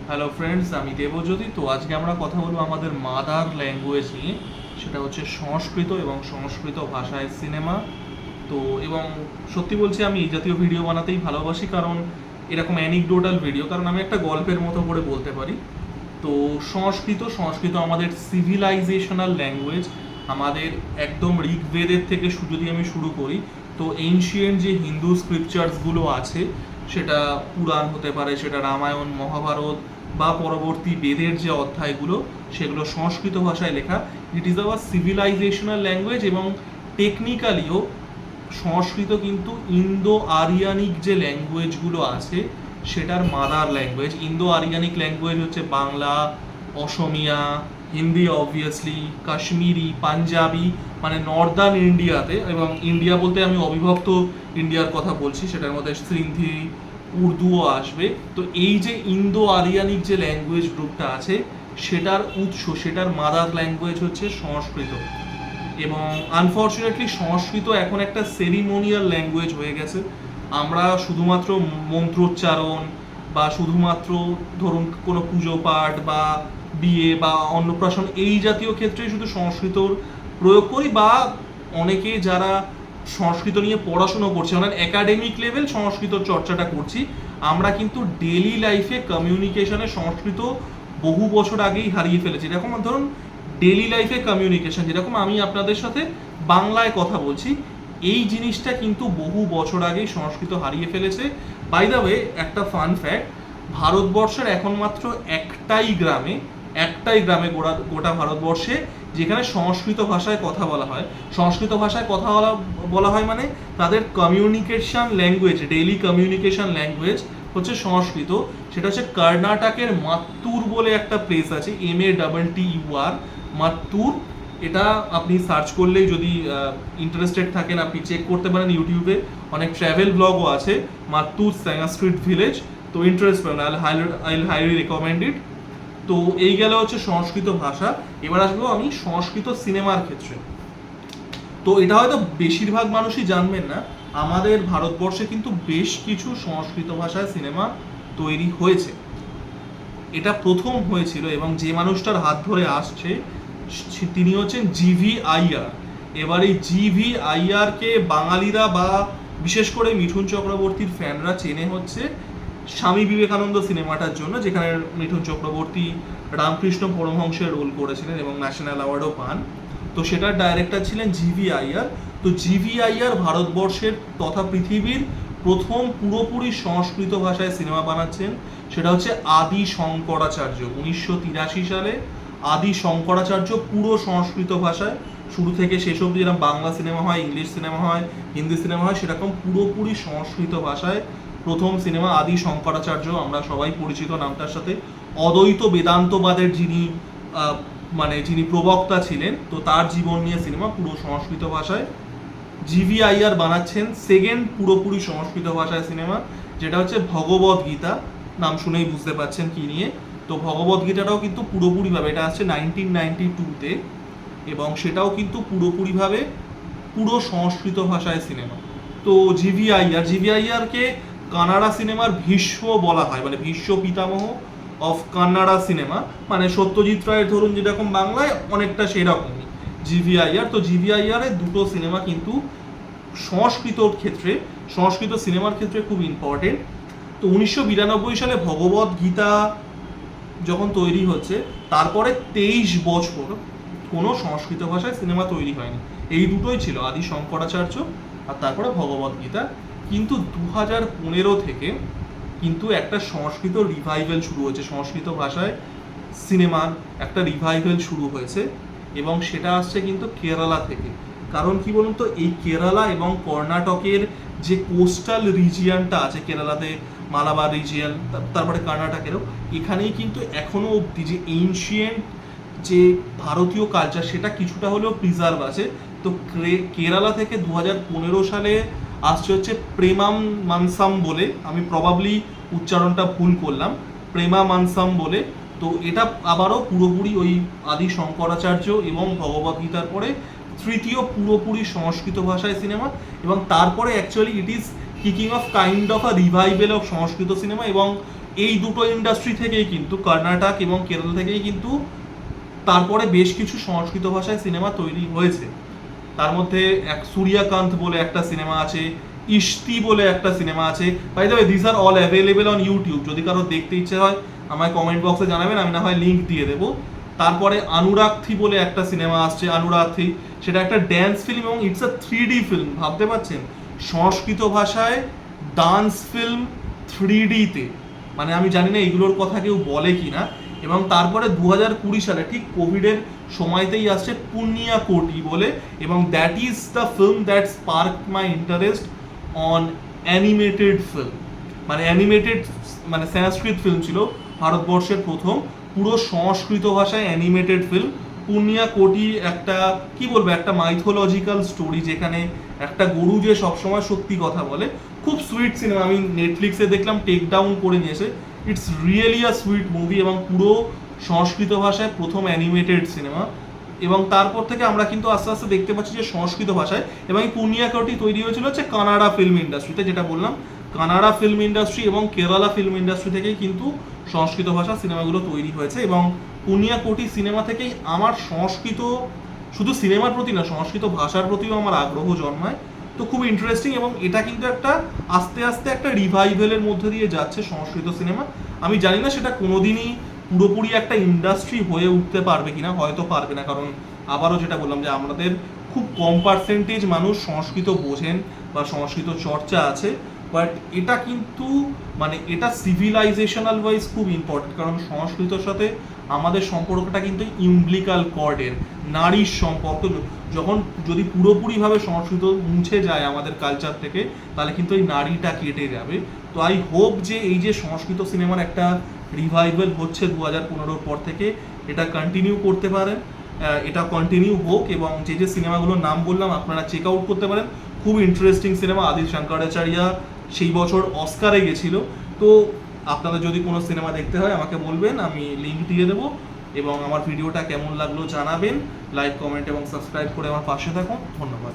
Hello friends, আমি দেবজ্যোতি। তো আজকে আমরা কথা বলবো আমাদের মাদার ল্যাঙ্গুয়েজ নিয়ে, সেটা হচ্ছে সংস্কৃত এবং সংস্কৃত ভাষায় সিনেমা। তো এবং সত্যি বলছি, আমি এই জাতীয় ভিডিও বানাতেই ভালোবাসি, কারণ এরকম অ্যানিকডোটাল ভিডিও, কারণ আমি একটা গল্পের মতো করে বলতে পারি। তো সংস্কৃত সংস্কৃত আমাদের সিভিলাইজেশনাল ল্যাঙ্গুয়েজ। আমাদের একদম ঋগ্বেদের থেকে যদি আমি শুরু করি, তো এনশিয়েন্ট যে হিন্দু স্ক্রিপচার্সগুলো আছে, সেটা পুরাণ হতে পারে, সেটা রামায়ণ মহাভারত বা পরবর্তী বেদের যে অধ্যায়গুলো, সেগুলো সংস্কৃত ভাষায় লেখা। It is our civilisational language. এবং টেকনিক্যালিও সংস্কৃত কিন্তু ইন্দো আরিয়ানিক যে ল্যাঙ্গুয়েজগুলো আছে সেটার মাদার ল্যাঙ্গুয়েজ। ইন্দো আরিয়ানিক ল্যাঙ্গুয়েজ হচ্ছে বাংলা, অসমিয়া, হিন্দি, অবভিয়াসলি কাশ্মীরি, পাঞ্জাবি, মানে নর্দার্ন ইন্ডিয়াতে। এবং ইন্ডিয়া বলতে আমি অবিভক্ত ইন্ডিয়ার কথা বলছি, সেটার মধ্যে সিন্ধি, উর্দুও আসবে। তো এই যে ইন্দো আরিয়ানিক যে ল্যাঙ্গুয়েজ গ্রুপটা আছে, সেটার উৎস, সেটার মাদার ল্যাঙ্গুয়েজ হচ্ছে সংস্কৃত। এবং আনফর্চুনেটলি সংস্কৃত এখন একটা সেরিমোনিয়াল ল্যাঙ্গুয়েজ হয়ে গেছে। আমরা শুধুমাত্র মন্ত্রোচ্চারণ বা শুধুমাত্র ধরুন কোনো পুজো পাঠ বা বিয়ে বা অন্নপ্রাশন এই জাতীয় ক্ষেত্রে শুধু সংস্কৃতর প্রয়োগ করি, বা অনেকে যারা সংস্কৃত নিয়ে পড়াশুনো করছে, মানে একাডেমিক লেভেল সংস্কৃত চর্চাটা করছি। আমরা কিন্তু ডেলি লাইফে কমিউনিকেশনে সংস্কৃত বহু বছর আগেই হারিয়ে ফেলেছি। যেরকম ধরুন ডেলি লাইফে কমিউনিকেশন, যেরকম আমি আপনাদের সাথে বাংলায় কথা বলছি, এই জিনিসটা কিন্তু বহু বছর আগেই সংস্কৃত হারিয়ে ফেলেছে। বাই দ্য ওয়ে, একটা ফান ফ্যাক্ট, ভারতবর্ষের এখন মাত্র একটাই গ্রামে গোটা ভারতবর্ষে যেখানে সংস্কৃত ভাষায় কথা বলা হয়। সংস্কৃত ভাষায় কথা বলা হয় মানে তাদের communication language, daily communication language হচ্ছে সংস্কৃত। সেটা হচ্ছে কর্ণাটকের মাত্তুর বলে একটা প্লেস আছে, MATTUR, মাত্তুর। এটা আপনি সার্চ করলেই, যদি ইন্টারেস্টেড থাকেন, আপনি চেক করতে পারেন। ইউটিউবে অনেক ট্র্যাভেল ব্লগও আছে, মাত্তুর সংস্কৃত ভিলেজ। তো ইন্টারেস্ট পাবেন, আই হাইলি রেকমেন্ড ইট। তো এই গেল হচ্ছে সংস্কৃত ভাষা। এবার আসবো আমি সংস্কৃত সিনেমার ক্ষেত্রে। তো এটা হয়তো বেশিরভাগ মানুষই জানবেন না, আমাদের ভারতবর্ষে কিন্তু বেশ কিছু সংস্কৃত ভাষায় সিনেমা তৈরি হয়েছে। এটা প্রথম হয়েছিল, এবং যে মানুষটার হাত ধরে আসছে তিনি হচ্ছেন GV আইয়ার। এবার এই GV আইয়ারকে বাঙালিরা বা বিশেষ করে মিঠুন চক্রবর্তীর ফ্যানরা চেনে হচ্ছে স্বামী বিবেকানন্দ সিনেমাটার জন্য, যেখানে মিঠুন চক্রবর্তী রামকৃষ্ণ পরমহংসের রোল করেছিলেন এবং ন্যাশনাল অ্যাওয়ার্ডও পান। তো সেটার ডাইরেক্টর ছিলেন GV আইয়ার। তো GV আইয়ার ভারতবর্ষের তথা পৃথিবীর প্রথম পুরোপুরি সংস্কৃত ভাষায় সিনেমা বানাচ্ছেন। সেটা হচ্ছে আদি শঙ্করাচার্য। 1983 সালে আদি শঙ্করাচার্য পুরো সংস্কৃত ভাষায়, শুরু থেকে শেষ অবধি যেরকম বাংলা সিনেমা হয়, ইংলিশ সিনেমা হয়, হিন্দি সিনেমা হয়, সেরকম পুরোপুরি সংস্কৃত ভাষায় প্রথম সিনেমা আদি শঙ্করাচার্য। আমরা সবাই পরিচিত নামটার সাথে। অদ্বৈত বেদান্তবাদের যিনি প্রবক্তা ছিলেন, তো তার জীবন নিয়ে সিনেমা পুরো সংস্কৃত ভাষায়। GV আইয়ার বানাচ্ছেন সেকেন্ড পুরোপুরি সংস্কৃত ভাষায় সিনেমা, যেটা হচ্ছে ভগবদ গীতা। নাম শুনেই বুঝতে পারছেন কি নিয়ে। তো ভগবদ গীতাটাও কিন্তু পুরোপুরিভাবে, এটা আসছে 1992-তে, এবং সেটাও কিন্তু পুরোপুরিভাবে পুরো সংস্কৃত ভাষায় সিনেমা। তো GV আইয়ারকে কানাডা সিনেমার ভীষ্ম বলা হয়, মানে ভীষ্ম পিতামহ অফ কান্নাড়া সিনেমা। মানে সত্যজিৎ রায়ের ধরুন যেরকম বাংলায়, অনেকটা সেরকমই GV আইয়ার। তো GV আইয়ারের দুটো সিনেমা কিন্তু সংস্কৃতর ক্ষেত্রে, সংস্কৃত সিনেমার ক্ষেত্রে খুব ইম্পর্টেন্ট। তো 1992 সালে ভগবদ গীতা যখন তৈরি হচ্ছে, তারপরে 23 বছর কোনো সংস্কৃত ভাষায় সিনেমা তৈরি হয়নি। এই দুটোই ছিল, আদি শঙ্করাচার্য আর তারপরে ভগবদ গীতা। কিন্তু 2015 থেকে কিন্তু একটা সংস্কৃত রিভাইভেল শুরু হয়েছে, সংস্কৃত ভাষায় সিনেমার একটা রিভাইভেল শুরু হয়েছে, এবং সেটা আসছে কিন্তু কেরালা থেকে। কারণ কি বলুন তো, এই কেরালা এবং কর্ণাটকের যে কোস্টাল রিজিয়নটা আছে কেরালাতে, মালাবার রিজিয়ন, তারপরে কর্ণাটকেরও, এখানেই কিন্তু এখনো অবধি যে এনশিয়েন্ট যে ভারতীয় কালচার, সেটা কিছুটা হলেও প্রিজার্ভ আছে। তো কেরালা থেকে 2015 সালে আসছে হচ্ছে প্রেমাম মানসাম বলে, আমি প্রবাবলি উচ্চারণটা ভুল করলাম, প্রেমা মানসাম বলে। তো এটা আবারও পুরোপুরি ওই আদি শঙ্করাচার্য এবং ভগবদ্গীতার পরে তৃতীয় পুরোপুরি সংস্কৃত ভাষায় সিনেমা। এবং তারপরে actually it is kicking off kind of a revival of Sanskrit cinema. এবং এই দুটো ইন্ডাস্ট্রি থেকেই কিন্তু, কর্ণাটক এবং কেরল থেকেই কিন্তু তারপরে বেশ কিছু সংস্কৃত ভাষায় সিনেমা তৈরি হয়েছে। তার মধ্যে এক সূর্যকান্ত বলে একটা সিনেমা আছে, ইশতি বলে একটা সিনেমা আছে। By the way this are all available on YouTube, যদি কারো দেখতে ইচ্ছে হয় আমায় কমেন্ট বক্সে জানাবেন, আমি না হয় লিঙ্ক দিয়ে দেবো। তারপরে অনুরাগথি বলে একটা সিনেমা আসছে, অনুরাগথি, সেটা একটা ড্যান্স ফিল্ম এবং ইটস আ 3D ফিল্ম। ভাবতে পারছেন সংস্কৃত ভাষায় ডান্স ফিল্ম 3D-তে, মানে আমি জানি না এগুলোর কথা কেউ বলে কি না। এবং তারপরে 2020 সালে ঠিক কোভিডের সময়তেই আসছে পুণ্যিয়া কোটি বলে, এবং that is the film that spark my interest on animated film. মানে অ্যানিমেটেড মানে সংস্কৃত ফিল্ম ছিল ভারতবর্ষের প্রথম পুরো সংস্কৃত ভাষায় অ্যানিমেটেড ফিল্ম। পুণ্যিয়া কোটি একটা কি বলবো, একটা মাইথোলজিক্যাল স্টোরি, যেখানে একটা গরু যে সবসময় সত্যি কথা বলে। খুব সুইট সিনেমা, আমি নেটফ্লিক্সে দেখলাম, টেক ডাউন করে নিয়েছে। It's really a sweet movie এবং পুরো সংস্কৃত ভাষায় প্রথম অ্যানিমেটেড সিনেমা। এবং তারপর থেকে আমরা কিন্তু আস্তে আস্তে দেখতে পাচ্ছি যে সংস্কৃত ভাষায়, এবং এই পুণ্যিয়া কোটি তৈরি হয়েছিল হচ্ছে কানাডা ফিল্ম ইন্ডাস্ট্রিতে, যেটা বললাম কানাডা ফিল্ম ইন্ডাস্ট্রি এবং কেরালা ফিল্ম ইন্ডাস্ট্রি থেকেই কিন্তু সংস্কৃত ভাষা সিনেমাগুলো তৈরি হয়েছে। এবং পুণ্যিয়া কোটি সিনেমা থেকেই আমার সংস্কৃত, শুধু সিনেমার প্রতি না, সংস্কৃত ভাষার প্রতিও আমার আগ্রহ জন্মায়। তো খুব ইন্টারেস্টিং, এবং এটা কিন্তু একটা আস্তে আস্তে একটা রিভাইভেলের মধ্যে দিয়ে যাচ্ছে সংস্কৃত সিনেমা। আমি জানি না সেটা কোনোদিনই পুরোপুরি একটা ইন্ডাস্ট্রি হয়ে উঠতে পারবে কিনা, হয়তো পারবে না, কারণ আবারও যেটা বললাম যে আমাদের খুব কম পার্সেন্টেজ মানুষ সংস্কৃত বোঝেন বা সংস্কৃত চর্চা আছে। বাট এটা কিন্তু মানে এটা সিভিলাইজেশনাল ওয়াইজ খুব ইম্পর্টেন্ট, কারণ সংস্কৃতর সাথে আমাদের সম্পর্কটা কিন্তু ইমব্লিকাল কর্ডের, নারীর সম্পর্ক। যখন যদি পুরোপুরিভাবে সংস্কৃত মুছে যায় আমাদের কালচার থেকে, তাহলে কিন্তু এই নারীটা কেটে যাবে। তো আই হোপ যে এই যে সংস্কৃত সিনেমার একটা রিভাইভাল হচ্ছে 2015 পর থেকে, এটা কন্টিনিউ করতে পারেন, এটা কন্টিনিউ হোক। এবং যে যে সিনেমাগুলোর নাম বললাম আপনারা চেক আউট করতে পারেন, খুব ইন্টারেস্টিং সিনেমা। আদিল শঙ্করাচার্য সেই বছর অস্কারে গেছিল। তো আপনাদের যদি কোনো সিনেমা দেখতে হয় আমাকে বলবেন, আমি লিঙ্ক দিয়ে দেবো। এবং আমার ভিডিওটা কেমন লাগলো জানাবেন, লাইক, কমেন্ট এবং সাবস্ক্রাইব করে আমার পাশে থাকুন। ধন্যবাদ।